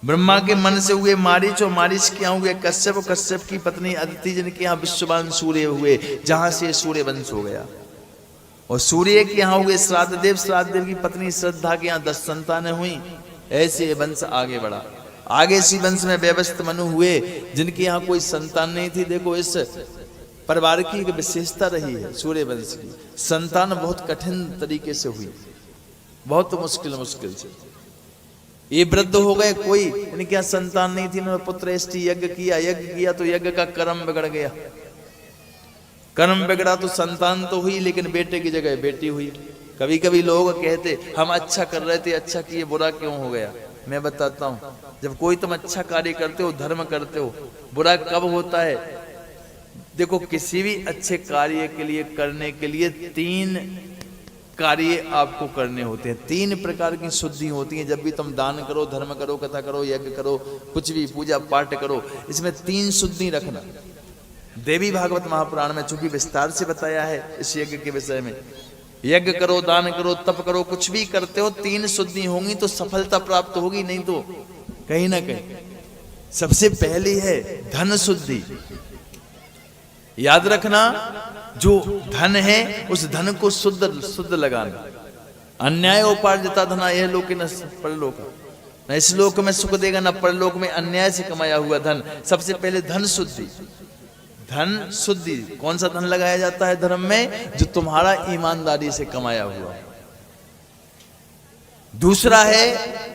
ब्रह्मा के मन से हुए मारीच और मारीच के यहाँ हुए कश्यप और कश्यप की पत्नी अदिति जिनके यहाँ विश्ववान सूर्य हुए, जहां से सूर्य वंश हो गया। और सूर्य के यहाँ हुए श्राद्ध देव, श्राद्ध देव की पत्नी श्रद्धा के यहाँ 10 संतानें हुई। ऐसे वंश आगे बढ़ा। आगे इसी वंश में व्यवस्थित मनु हुए जिनके यहाँ कोई संतान नहीं थी। देखो इस परिवार की एक विशेषता रही है सूर्य वंश की, संतान बहुत कठिन तरीके से हुई, बहुत मुश्किल से। ये वृद्ध हो गए, कोई इनके यहाँ संतान नहीं थी, इन्होंने पुत्र एष्टि यज्ञ किया तो यज्ञ का कर्म बिगड़ गया। कर्म बिगड़ा तो संतान तो हुई, लेकिन बेटे की जगह बेटी हुई। कभी कभी लोग कहते हम अच्छा कर रहे थे, अच्छा किए, बुरा क्यों हो गया। मैं बताता हूं, जब कोई तुम अच्छा कार्य करते हो, धर्म करते हो, बुरा कब होता है। देखो किसी भी अच्छे कार्य के लिए करने के लिए 3 कार्य आपको करने होते हैं। 3 प्रकार की शुद्धि होती है। जब भी तुम दान करो, धर्म करो, कथा करो, यज्ञ करो, कुछ भी पूजा पाठ करो, इसमें 3 शुद्धि रखना। देवी भागवत महापुराण में चूंकि विस्तार से बताया है इस यज्ञ के विषय में। यज्ञ करो, दान करो, तप करो, कुछ भी करते हो 3 शुद्धि होंगी तो सफलता प्राप्त होगी, नहीं तो कहीं ना कहीं। सबसे पहली है धन शुद्धि। याद रखना, जो धन है उस धन को शुद्ध लगाना। अन्याय उपार्जिता धना यह लोक न परलोक, न इस लोक में सुख देगा न परलोक में अन्याय से कमाया हुआ धन। सबसे पहले धन शुद्धि। धन शुद्धि, कौन सा धन लगाया जाता है धर्म में? जो तुम्हारा ईमानदारी से कमाया हुआ है। दूसरा है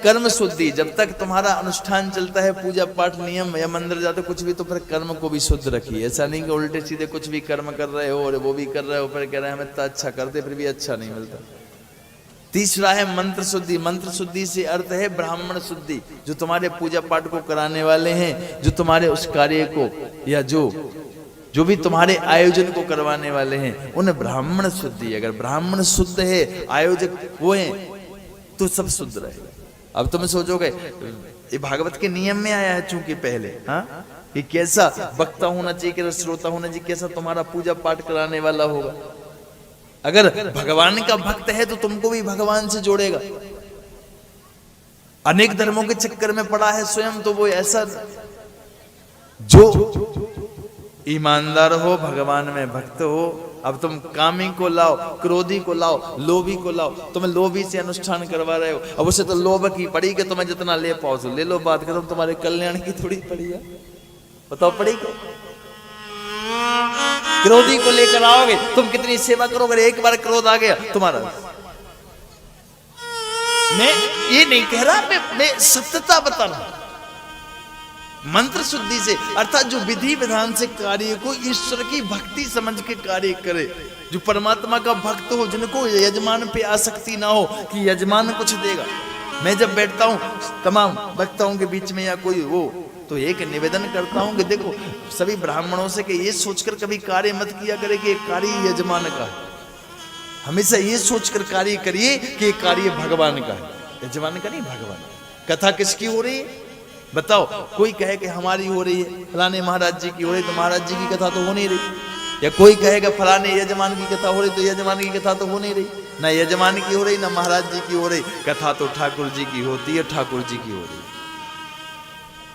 कर्म शुद्धि। जब तक तुम्हारा अनुष्ठान चलता है, पूजा पाठ नियम या मंदिर जाते कुछ भी, तो फिर कर्म को भी शुद्ध रखिए। ऐसा नहीं कि उल्टे सीधे कुछ भी कर्म कर रहे हो और वो भी कर रहे हो, फिर कह रहे हैं हम इतना अच्छा करते फिर भी अच्छा नहीं मिलता। तीसरा है मंत्र शुद्धि। मंत्र शुद्धि से अर्थ है ब्राह्मण शुद्धि। जो तुम्हारे पूजा पाठ को कराने वाले हैं, जो तुम्हारे उस कार्य को या जो भी तुम्हारे आयोजन को करवाने वाले हैं, उन्हें ब्राह्मण शुद्धि। अगर ब्राह्मण शुद्ध है, आयोजक वो है, तो सब शुद्ध रहेगा। अब तुम सोचोगे ये भागवत के नियम में आया है चूंकि पहले, हाँ, कि कैसा वक्ता होना चाहिए, कैसा श्रोता होना चाहिए, कैसा तुम्हारा पूजा पाठ कराने वाला होगा। अगर भगवान का भक्त है तो तुमको भी भगवान से जोड़ेगा। अनेक धर्मों के चक्कर में पड़ा है स्वयं, तो वो ऐसा जो ईमानदार हो, भगवान में भक्त हो। अब तुम कामी को लाओ, क्रोधी को लाओ, लोभी को लाओ, तुम लोभी से अनुष्ठान करवा रहे हो। अब उसे तो लोभ की पड़ी कि तुम्हें जितना ले पाओ तो ले लो, बात खत्म। तुम्हारे कल्याण की थोड़ी पड़ी है, बताओ पड़ी क्या? क्रोधी को लेकर आओगे, तुम कितनी सेवा करोगे, एक बार क्रोध आ गया तुम्हारा। मैं ये नहीं कह रहा, मैं सत्यता बता रहा। मंत्र शुद्धि से अर्थात जो विधि विधान से कार्य को ईश्वर की भक्ति समझ के कार्य करे, जो परमात्मा का भक्त हो, जिनको यजमान पे आसक्ति ना हो कि यजमान कुछ देगा। मैं जब बैठता हूँ तमाम वक्ताओं के बीच में या कोई हो, तो एक निवेदन करता हूँ कि देखो सभी ब्राह्मणों से कि ये सोचकर कभी कार्य मत किया करे कि कार्य यजमान का है। हमेशा ये सोचकर कार्य करिए कि कार्य भगवान का है, यजमान का नहीं, भगवान। कथा किसकी हो रही है बताओ? कोई कहे कि हमारी हो रही है, फलाने महाराज जी की हो रही, तो महाराज जी की कथा तो हो नहीं रही। या कोई कहेगा फलाने यजमान की कथा हो रही, तो यजमान की कथा तो हो नहीं रही। ना यजमान की हो रही, ना महाराज जी की हो रही, कथा तो ठाकुर जी की होती है, ठाकुर जी की हो रही।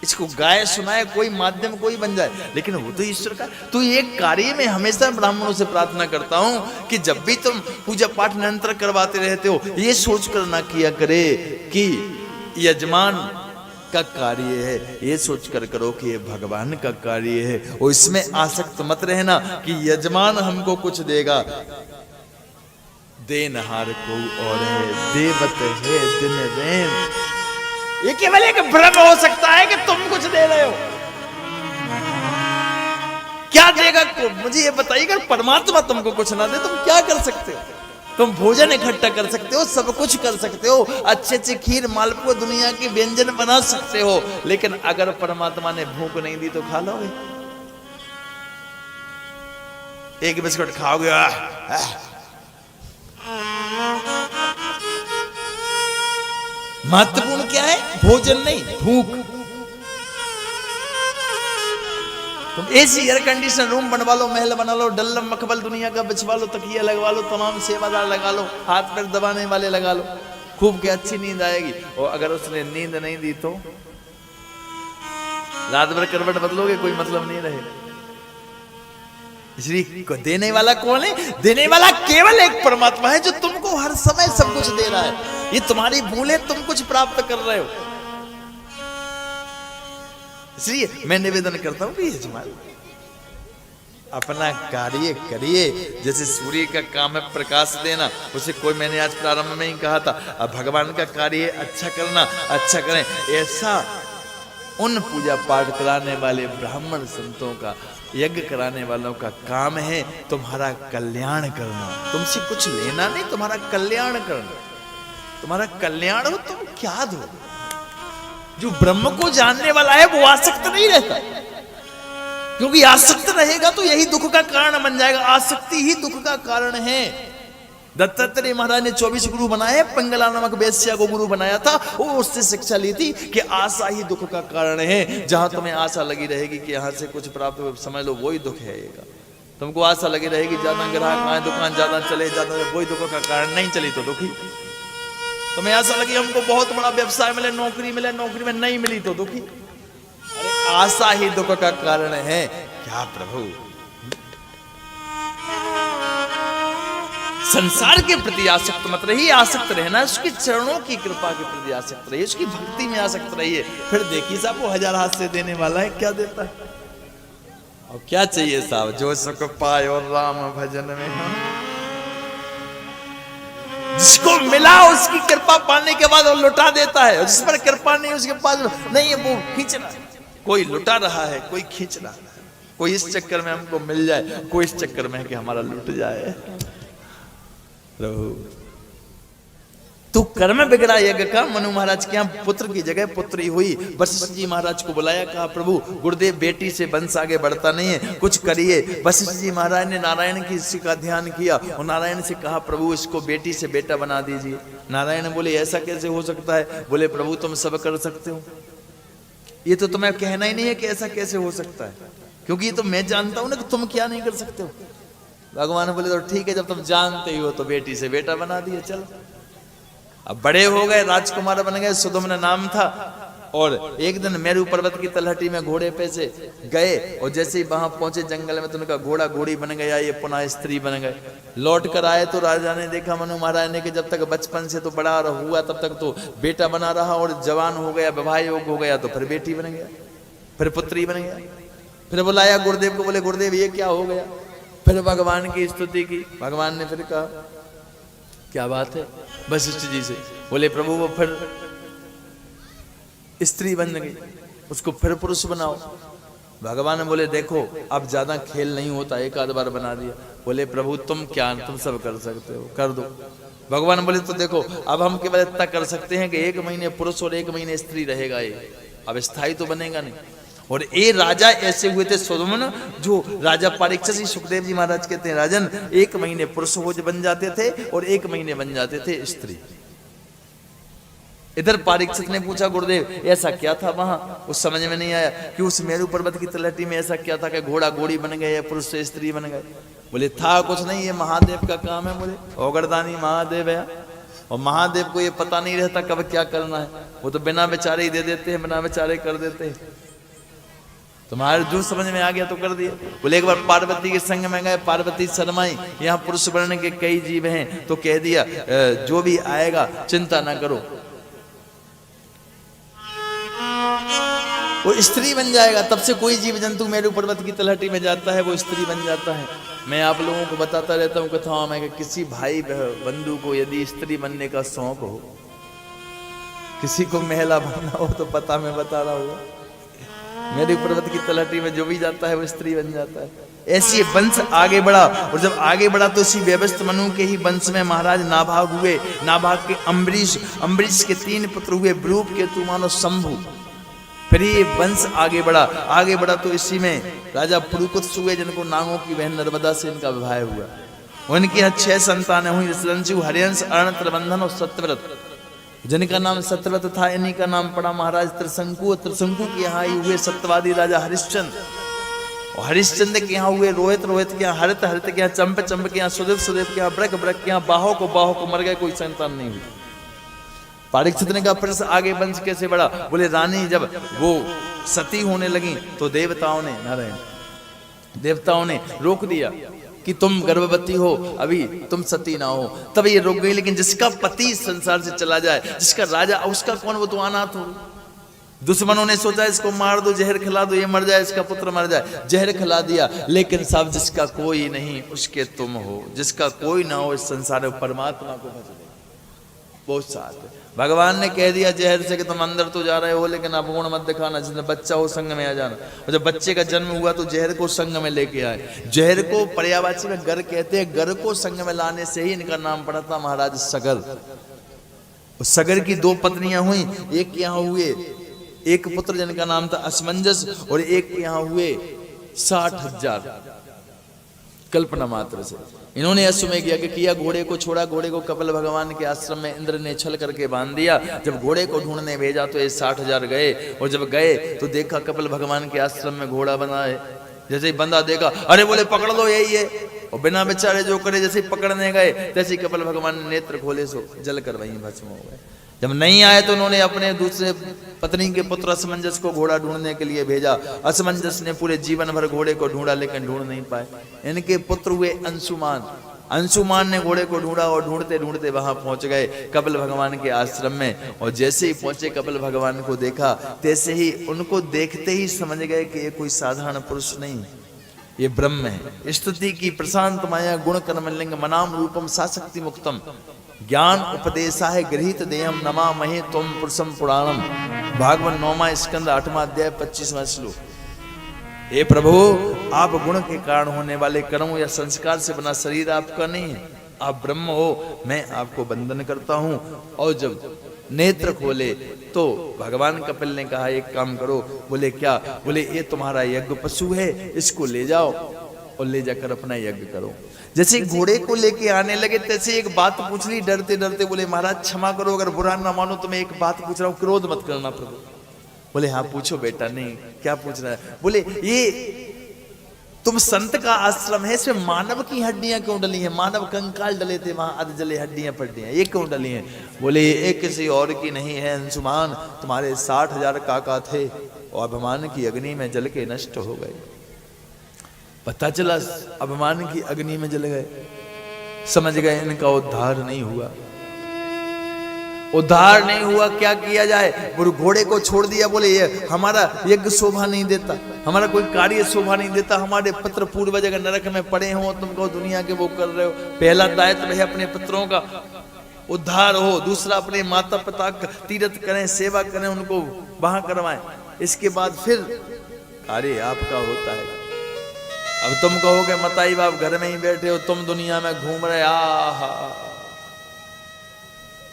इसको गाय सुनाए कोई, माध्यम कोई बन जाए, लेकिन वो तो ईश्वर का। तो एक कार्य में हमेशा ब्राह्मणों से प्रार्थना करता हूं कि जब भी तुम पूजा पाठ निरंतर करवाते रहते हो, ये सोच कर ना किया करे कि यजमान का कार्य है, ये सोचकर करो कि ये भगवान का कार्य है। और इसमें आसक्त मत रहना कि यजमान हमको कुछ देगा। देनहार को और है, देवत है दिन रैन। ये केवल एक भ्रम हो सकता है कि तुम कुछ दे रहे हो। क्या देगा? मुझे ये बताइए, अगर परमात्मा तुमको कुछ ना दे, तुम क्या कर सकते हो? तुम भोजन इकट्ठा कर सकते हो, सब कुछ कर सकते हो, अच्छे अच्छे खीर मालपुआ दुनिया के व्यंजन बना सकते हो, लेकिन अगर परमात्मा ने भूख नहीं दी तो खा लोगे? एक बिस्कुट खाओगे, महत्वपूर्ण क्या है? भोजन नहीं, भूख। तुम एसी एयर कंडीशन रूम बनवा लो, महल बना लो, डल्लम मखबल दुनिया का बिछवा लो, तकिया लगवा लो, तमाम सेवादार लगा लो, हाथ पैर दबाने वाले लगा लो, खूब के अच्छी नींद आएगी। और अगर उसने नींद नहीं दी तो रात भर करवट बदलोगे कोई मतलब नहीं रहेगा। इसलिए देने वाला कौन है? देने वाला केवल एक परमात्मा है जो तुमको हर समय सब कुछ दे रहा है। ये तुम्हारी भूल है, तुम कुछ प्राप्त कर रहे हो। इसलिए मैं निवेदन करता हूं कि यजमान अपना कार्य करिए। जैसे सूर्य का काम है प्रकाश देना, उसे कोई, मैंने आज प्रारंभ में ही कहा था, अब भगवान का कार्य है अच्छा करना, अच्छा करें। ऐसा उन पूजा पाठ कराने वाले ब्राह्मण संतों का, यज्ञ कराने वालों का काम है तुम्हारा कल्याण करना। तुमसे कुछ लेना नहीं, तुम्हारा कल्याण करना। तुम्हारा कल्याण हो, तुम क्या दो। जो ब्रह्म को जानने वाला है वो आसक्त नहीं रहता, क्योंकि आसक्त रहेगा तो यही दुख का कारण बन जाएगा। आसक्ति ही दुख का कारण है। दत्तात्रेय महाराज ने 24 गुरु बनाए, पिंगला नामक वेश्या को गुरु बनाया था। वो उससे शिक्षा ली थी कि आशा ही दुख का कारण है। जहां तुम्हें आशा लगी रहेगी कि यहां से कुछ प्राप्त हो, समझ लो वही दुख है। तुमको आशा लगी रहेगी ज्यादा ग्राहक आए, दुकान ज्यादा चले, ज्यादा, वही दुख का कारण। नहीं चली तो दुखी। तुम्हें आशा लगी हमको बहुत बड़ा व्यवसाय मिले, नौकरी मिले, नौकरी में नहीं मिली तो दुखी। अरे आशा ही दुख का कारण है। क्या प्रभु, संसार के प्रति आसक्त मत रहिए। आसक्त रहना उसके चरणों की कृपा के प्रति आसक्त रहिए, उसकी भक्ति में आसक्त रहिए। फिर देखिए साहब वो 1000 हाथ से देने वाला है, क्या देता है। और क्या चाहिए साहब, जो सुख पाए और राम भजन में हम। जिसको मिला उसकी कृपा पाने के बाद वो लुटा देता है, जिस पर कृपा नहीं उसके पास नहीं है वो खींच रहा है। कोई लुटा रहा है, कोई खींच रहा है। कोई इस चक्कर में हमको मिल जाए, कोई इस चक्कर में है कि हमारा लुट जाए। प्रभु तू कर्म बिगड़ा यज्ञ का। मनु महाराज के यहाँ पुत्र की जगह पुत्री हुई। वशिष्ठ जी महाराज को बुलाया, कहा प्रभु गुरुदेव बेटी से वंश आगे बढ़ता नहीं है, कुछ करिए। वशिष्ठ जी महाराज ने नारायण की इसी का ध्यान किया और नारायण से कहा प्रभु इसको बेटी से बेटा बना दीजिए। नारायण बोले ऐसा कैसे हो सकता है। बोले प्रभु तुम सब कर सकते हो, ये तो तुम्हें कहना ही नहीं है कि ऐसा कैसे हो सकता है, क्योंकि ये तो मैं जानता हूं ना कि तुम क्या नहीं कर सकते हो। भगवान बोले तो ठीक है, जब तुम जानते ही हो तो बेटी से बेटा बना दिए, चलो। अब बड़े हो गए, राजकुमार बन गए, सुदम्न नाम था। और एक दिन मेरू पर्वत की तलहटी में घोड़े पे से गए और जैसे ही वहां पहुंचे जंगल में तो उनका घोड़ा घोड़ी बन गया, ये पुनः स्त्री बन गए। लौट कर आए तो राजा ने देखा मनु महाराज ने कि जब तक बचपन से तो बड़ा हुआ तब तक तो बेटा बना रहा, और जवान हो गया, विवाह योग हो गया तो फिर बेटी बन गया, फिर पुत्री बन गया। फिर बुलाया गुरुदेव को, बोले गुरुदेव ये क्या हो गया। फिर भगवान की स्तुति की। भगवान ने फिर कहा क्या बात है वशिष्ठ जी से। बोले प्रभु वो फिर स्त्री बन गई, उसको फिर पुरुष बनाओ। भगवान बोले देखो अब ज्यादा खेल नहीं होता, एक आध बार बना दिया। बोले प्रभु तुम क्या, तुम सब कर सकते हो, कर दो। भगवान बोले तो देखो अब हम केवल इतना कर सकते हैं कि 1 महीने पुरुष और 1 महीने स्त्री रहेगा ये, अब स्थायी तो बनेगा नहीं। और ये राजा ऐसे हुए थे सुदम्न, जो राजा परीक्षित जी, सुखदेव जी महाराज कहते हैं राजन 1 महीने पुरुष हो बन जाते थे और 1 महीने बन जाते थे स्त्री। इधर परीक्षित ने पूछा गुरुदेव ऐसा क्या था वहां, उस समझ में नहीं आया कि उस मेरू पर्वत की तलहटी में ऐसा क्या था कि घोड़ा घोड़ी बन गए या पुरुष से स्त्री बन गए। बोले था कुछ नहीं, ये महादेव का काम है। बोले ओगरदानी महादेव है, और महादेव को ये पता नहीं रहता कब क्या करना है, वो तो बिना बेचारे ही दे देते हैं, बिना बेचारे कर देते हैं। तुम्हारे जो समझ में आ गया तो कर दिया। बोले एक बार पार्वती के संग में गए, पार्वती शर्माई, यहाँ पुरुष वर्ण के कई जीव हैं, तो कह दिया जो भी आएगा चिंता ना करो, वो स्त्री बन जाएगा। तब से कोई जीव जंतु मेरू पर्वत की तलहटी में जाता है वो स्त्री बन जाता है। मैं आप लोगों को बताता रहता हूँ कथाओं में कि किसी भाई बंधु को यदि स्त्री बनने का शौक हो, किसी को महिला बनना हो तो पता मैं बता रहा हूँ, मेरू पर्वत की तलहटी में जो भी जाता है वो स्त्री बन जाता है। ऐसी वंश आगे बढ़ा, और जब आगे बढ़ा तो इसी व्यवस्थ मनु के ही वंश में महाराज नाभाग हुए। नाभाग के अम्बरीश, अम्बरीश के 3 पुत्र हुए, ब्रूप केतु मानो शंभु। फिर ये वंश आगे बढ़ा तो इसी में राजा पुरुकुत्स हुए, जिनको नागों की बहन नर्मदा से इनका विवाह हुआ। उनकी यहाँ 6 संतानें हुई, ऋषिरंजु, हरियंश, अर्ण, त्रिबंधन और सत्यव्रत। जिनका नाम सत्यव्रत था इन्हीं का नाम पड़ा महाराज त्रिशंकु। त्रिशंकु के यहाँ ही हुए सत्यवादी राजा हरिश्चंद्र, और हरिश्चंद्र के यहाँ हुए रोहित, रोहित के यहाँ हरित, हरित के यहाँ चंप, चंप के यहाँ सुदेव, सुदेव के यहाँ ब्रक, ब्रक के यहाँ बाहो को मर गए, कोई संतान नहीं हुई। परीक्षित ने कहा प्रश्न आगे वंश कैसे बढ़ा? बोले रानी जब वो सती होने लगी तो देवताओं ने रोक दिया कि तुम गर्भवती हो, अभी तुम सती ना हो, तब ये रुक गई। लेकिन जिसका पति संसार से चला जाए, जिसका राजा, उसका कौन? वो तो अनाथ हो। दुश्मनों ने सोचा इसको मार दो, जहर खिला दो, ये मर जाए, इसका पुत्र मर जाए, जहर खिला दिया। लेकिन साहब जिसका कोई नहीं उसके तुम हो, जिसका कोई ना हो इस संसार में, परमात्मा को भज ले। बहुत साथ भगवान ने कह दिया जहर से कि तुम अंदर तो जा रहे हो लेकिन अब गुण मत दिखाना, जिसने बच्चा हो संग में आ जाना। और जब बच्चे का जन्म हुआ तो जहर को संग में लेके आए। जहर को पर्यायवाची में गर कहते हैं। गर को संग में लाने से ही इनका नाम पड़ा था महाराज सगर। सगर की 2 पत्नियां हुई, एक यहाँ हुए, एक पुत्र जिनका नाम था असमंजस, और एक यहाँ हुए 60,000 कल्पना मात्र से। इन्होंने अश्वमेध यज्ञ किया, घोड़े को छोड़ा, घोड़े को कपिल भगवान के आश्रम में इंद्र ने छल करके बांध दिया। जब घोड़े को ढूंढने भेजा तो ये 60,000 गए, और जब गए तो देखा कपिल भगवान के आश्रम में घोड़ा बना है। जैसे ही बंदा देखा, अरे बोले पकड़ लो, यही है। और बिना बेचारे जो करे, जैसे ही पकड़ने गए तैसे ही कपिल भगवान ने नेत्र खोले, सो जल कर वहीं भस्म हो गए। जब नहीं आए तो उन्होंने अपने दूसरे पत्नी के पुत्र असमंजस को घोड़ा ढूंढने के लिए भेजा। असमंजस ने पूरे जीवन भर घोड़े को ढूंढा लेकिन ढूंढ नहीं पाए। इनके पुत्र हुए अंशुमान। अंशुमान ने घोड़े को ढूंढा और ढूंढते ढूंढते वहां पहुंच गए कपिल भगवान के आश्रम में। और जैसे ही पहुंचे, कपिल भगवान को देखा, तैसे ही उनको देखते ही समझ गए कि ये कोई साधारण पुरुष नहीं, ये ब्रह्म है। स्तुति की प्रशांत माया गुण कर्म लिंग मनाम रूपम साशक्ति मुक्तम ज्ञान उपदेशा है गृहित देयम नमा महे तुम पुरुषम पुराणम। भागवत 9वां स्कंद 8वां अध्याय 25वां श्लोक। हे प्रभु, आप गुण के कारण होने वाले कर्मों या संस्कार से बना शरीर आपका नहीं है, आप ब्रह्म हो। मैं आपको वंदन करता हूं। और जब नेत्र खोले तो भगवान कपिल ने कहा एक काम करो। बोले क्या? बोले ये तुम्हारा यज्ञ पशु है, इसको ले जाओ और ले जाकर अपना यज्ञ करो। जैसे घोड़े को लेके आने लगे तैसे एक बात पूछ ली डरते डरते। बोले महाराज क्षमा करो, अगर बुरा ना मानो तो मैं एक बात पूछ रहा हूँ, क्रोध मत करना प्रभु। बोले हाँ पूछो बेटा। नहीं, क्या पूछ रहा है? बोले ये तुम संत का आश्रम है, इसमें मानव की हड्डियां क्यों डली हैं? मानव कंकाल डले थे वहां, अध जले हड्डियां पड़ी हैं, ये क्यों डली हैं? बोले ये किसी और की नहीं है अंशुमान, तुम्हारे 60,000 काका थे और अभिमान की अग्नि में जल के नष्ट हो गए। पता चला अभिमान की अग्नि में जल गए। समझ गए इनका उद्धार नहीं हुआ। उद्धार नहीं हुआ, क्या किया जाए? वो घोड़े को छोड़ दिया। बोले ये हमारा यज्ञ शोभा नहीं देता, हमारा कोई कार्य शोभा नहीं देता, हमारे पुत्र पूर्वज अगर नरक में पड़े हो, तुम कहो दुनिया के वो कर रहे हो। पहला दायित्व है अपने पुत्रों का उद्धार हो, दूसरा अपने माता पिता का तीर्थ करें, सेवा करें, उनको वहां करवाएं, इसके बाद फिर कार्य आपका होता है। अब तुम कहोगे मताई बाप घर में ही बैठे हो, तुम दुनिया में घूम रहे। आहा,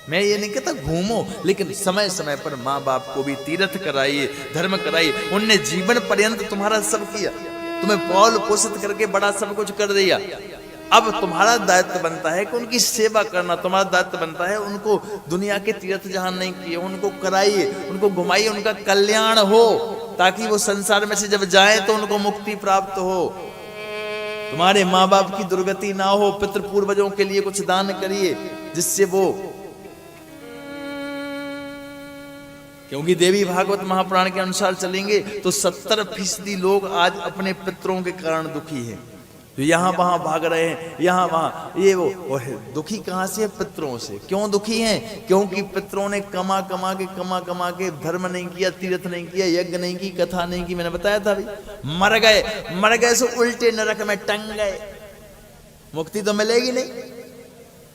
मैं ये नहीं कहता घूमो, लेकिन समय समय पर माँ बाप को भी तीर्थ कराइए, धर्म कराइए। उनने जीवन पर्यंत तुम्हारा सब किया, तुम्हें पाल पोषित करके बड़ा सब कुछ कर दिया। अब तुम्हारा दायित्व बनता है कि उनकी सेवा करना। तुम्हारा दायित्व बनता है उनको दुनिया के तीर्थ जहां नहीं किए उनको कराइए, उनको घुमाइए, उनका कल्याण हो, ताकि वो संसार में से जब जाए तो उनको मुक्ति प्राप्त हो। तुम्हारे माँ बाप की दुर्गति ना हो। पितृ पूर्वजों के लिए कुछ दान करिए जिससे वो, क्योंकि देवी भागवत महापुराण के अनुसार चलेंगे तो 70% लोग आज अपने पितरों के कारण दुखी हैं, जो यहाँ वहां भाग रहे हैं, यहाँ वहां ये वो दुखी कहां से? पितरों से। क्यों दुखी हैं? क्योंकि पितरों ने कमा कमा के धर्म नहीं किया, तीर्थ नहीं किया, यज्ञ नहीं की, कथा नहीं की। मैंने बताया था भाई, मर गए सो उल्टे नरक में टंग गए, मुक्ति तो मिलेगी नहीं।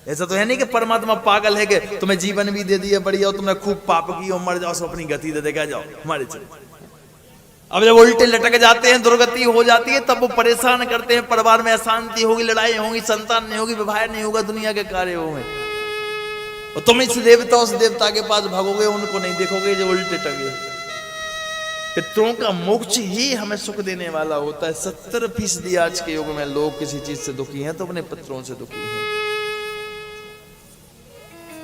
ऐसा तो है नहीं कि परमात्मा पागल है कि तुम्हें जीवन भी दे दिया बढ़िया और तुमने खूब पाप की और मर जाओ, सो अपनी गति दे देगा, जाओ हमारे चले। अब जब उल्टे लटक जाते हैं, दुर्गति हो जाती है, तब वो परेशान करते हैं। परिवार में अशांति होगी, लड़ाई होगी, संतान नहीं होगी, विवाह नहीं होगा, दुनिया के कार्य होंगे, और तुम इस देवता उस देवता के पास भागोगे, उनको नहीं देखोगे जो उल्टे टगे। पितरों का मोक्ष ही हमें सुख देने वाला होता है। 70% आज के युग में लोग किसी चीज से दुखी हैं तो अपने पितरों से दुखी हैं।